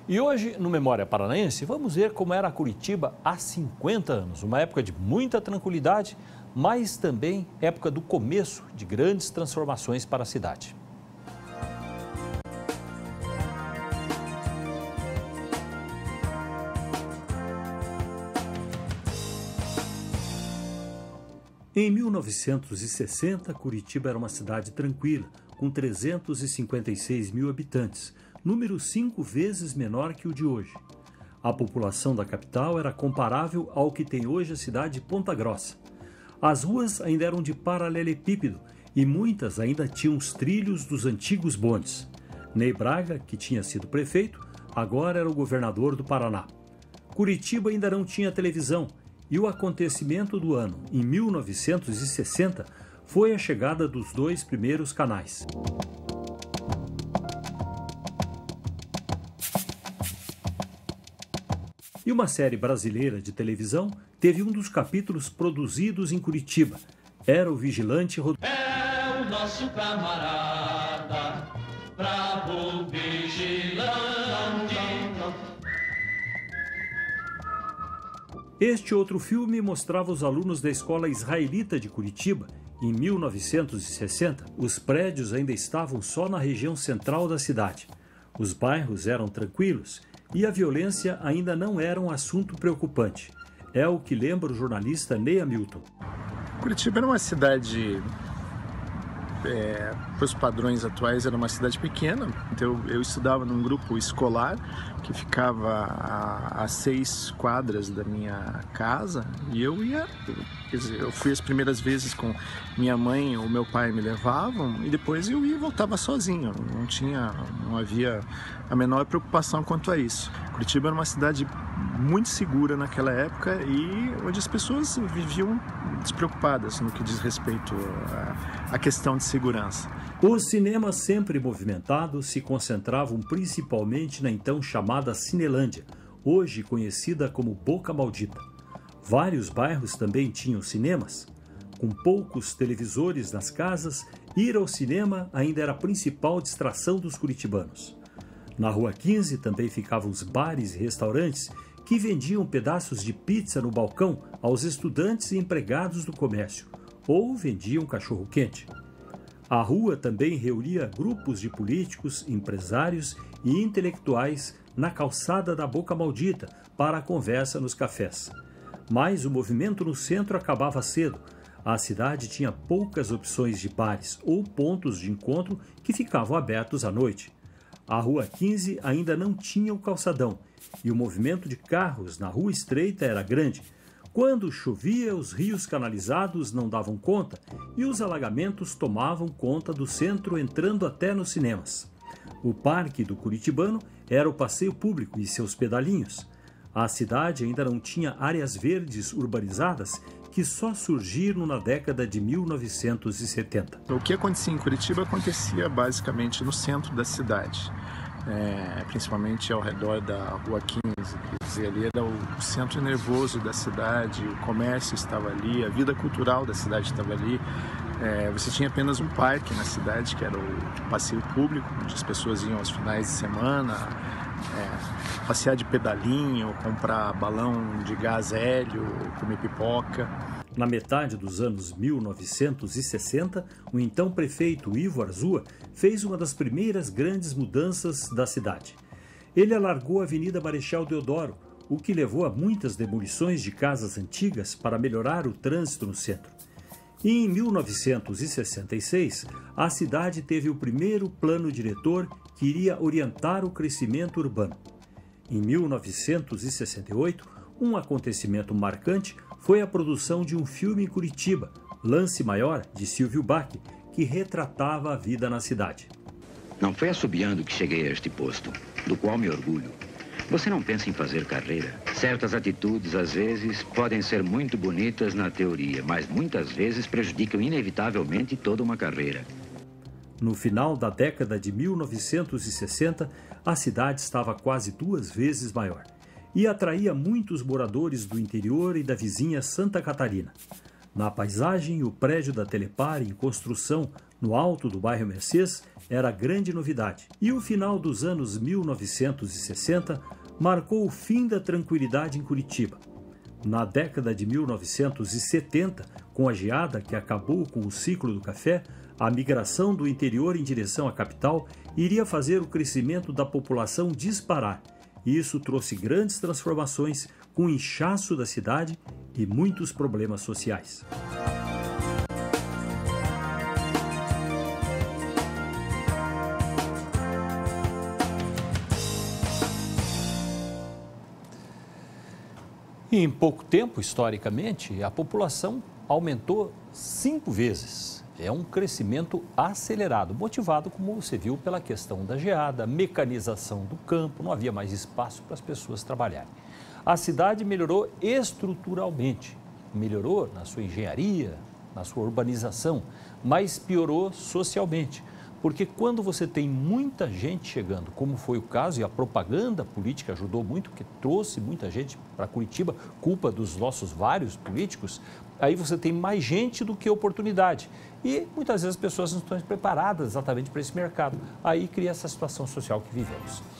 E hoje, no Memória Paranaense, vamos ver como era Curitiba há 50 anos. Uma época de muita tranquilidade, mas também época do começo de grandes transformações para a cidade. Em 1960, Curitiba era uma cidade tranquila, com 356 mil habitantes, número 5 vezes menor que o de hoje. A população da capital era comparável ao que tem hoje a cidade de Ponta Grossa. As ruas ainda eram de paralelepípedo e muitas ainda tinham os trilhos dos antigos bondes. Ney Braga, que tinha sido prefeito, agora era o governador do Paraná. Curitiba ainda não tinha televisão e o acontecimento do ano, em 1960, foi a chegada dos 2 primeiros canais. E uma série brasileira de televisão teve um dos capítulos produzidos em Curitiba. Era o Vigilante Rodrigo. É o nosso camarada, bravo vigilante. Este outro filme mostrava os alunos da Escola Israelita de Curitiba. Em 1960, os prédios ainda estavam só na região central da cidade. Os bairros eram tranquilos e a violência ainda não era um assunto preocupante. É o que lembra o jornalista Ney Hamilton. Curitiba era uma cidade, para os padrões atuais, era uma cidade pequena. Então eu estudava num grupo escolar que ficava a 6 quadras da minha casa e eu ia, eu fui as primeiras vezes com minha mãe ou meu pai me levavam e depois eu ia e voltava sozinho. Não havia a menor preocupação quanto a isso. Curitiba era uma cidade muito segura naquela época e onde as pessoas viviam despreocupadas no que diz respeito à questão de segurança. Os cinemas sempre movimentados se concentravam principalmente na então chamada Cinelândia, hoje conhecida como Boca Maldita. Vários bairros também tinham cinemas. Com poucos televisores nas casas, ir ao cinema ainda era a principal distração dos curitibanos. Na Rua 15 também ficavam os bares e restaurantes que vendiam pedaços de pizza no balcão aos estudantes e empregados do comércio, ou vendiam cachorro-quente. A rua também reunia grupos de políticos, empresários e intelectuais na calçada da Boca Maldita para a conversa nos cafés. Mas o movimento no centro acabava cedo. A cidade tinha poucas opções de bares ou pontos de encontro que ficavam abertos à noite. A Rua 15 ainda não tinha o calçadão e o movimento de carros na Rua Estreita era grande. Quando chovia, os rios canalizados não davam conta e os alagamentos tomavam conta do centro, entrando até nos cinemas. O Parque do Curitibano era o passeio público e seus pedalinhos. A cidade ainda não tinha áreas verdes urbanizadas que só surgiram na década de 1970. O que acontecia em Curitiba acontecia basicamente no centro da cidade. Principalmente ao redor da Rua 15, quer dizer, ali era o centro nervoso da cidade, o comércio estava ali, a vida cultural da cidade estava ali. Você tinha apenas um parque na cidade, que era o passeio público, onde as pessoas iam aos finais de semana, passear de pedalinho, comprar balão de gás hélio, comer pipoca. Na metade dos anos 1960, o então prefeito Ivo Arzua fez uma das primeiras grandes mudanças da cidade. Ele alargou a Avenida Marechal Deodoro, o que levou a muitas demolições de casas antigas para melhorar o trânsito no centro. E em 1966, a cidade teve o primeiro plano diretor que iria orientar o crescimento urbano. Em 1968, um acontecimento marcante foi a produção de um filme em Curitiba, Lance Maior, de Silvio Bach, que retratava a vida na cidade. Não foi assobiando que cheguei a este posto, do qual me orgulho. Você não pensa em fazer carreira. Certas atitudes, às vezes, podem ser muito bonitas na teoria, mas muitas vezes prejudicam inevitavelmente toda uma carreira. No final da década de 1960, a cidade estava quase 2 vezes maior e atraía muitos moradores do interior e da vizinha Santa Catarina. Na paisagem, o prédio da Telepar, em construção no alto do bairro Mercês, era grande novidade. E o final dos anos 1960 marcou o fim da tranquilidade em Curitiba. Na década de 1970, com a geada que acabou com o ciclo do café, a migração do interior em direção à capital iria fazer o crescimento da população disparar. Isso trouxe grandes transformações, com inchaço da cidade e muitos problemas sociais. Em pouco tempo, historicamente, a população aumentou 5 vezes. É um crescimento acelerado, motivado, como você viu, pela questão da geada, mecanização do campo, não havia mais espaço para as pessoas trabalharem. A cidade melhorou estruturalmente, melhorou na sua engenharia, na sua urbanização, mas piorou socialmente. Porque quando você tem muita gente chegando, como foi o caso, e a propaganda política ajudou muito, que trouxe muita gente para Curitiba, culpa dos nossos vários políticos, aí você tem mais gente do que oportunidade. E muitas vezes as pessoas não estão preparadas exatamente para esse mercado. Aí cria essa situação social que vivemos.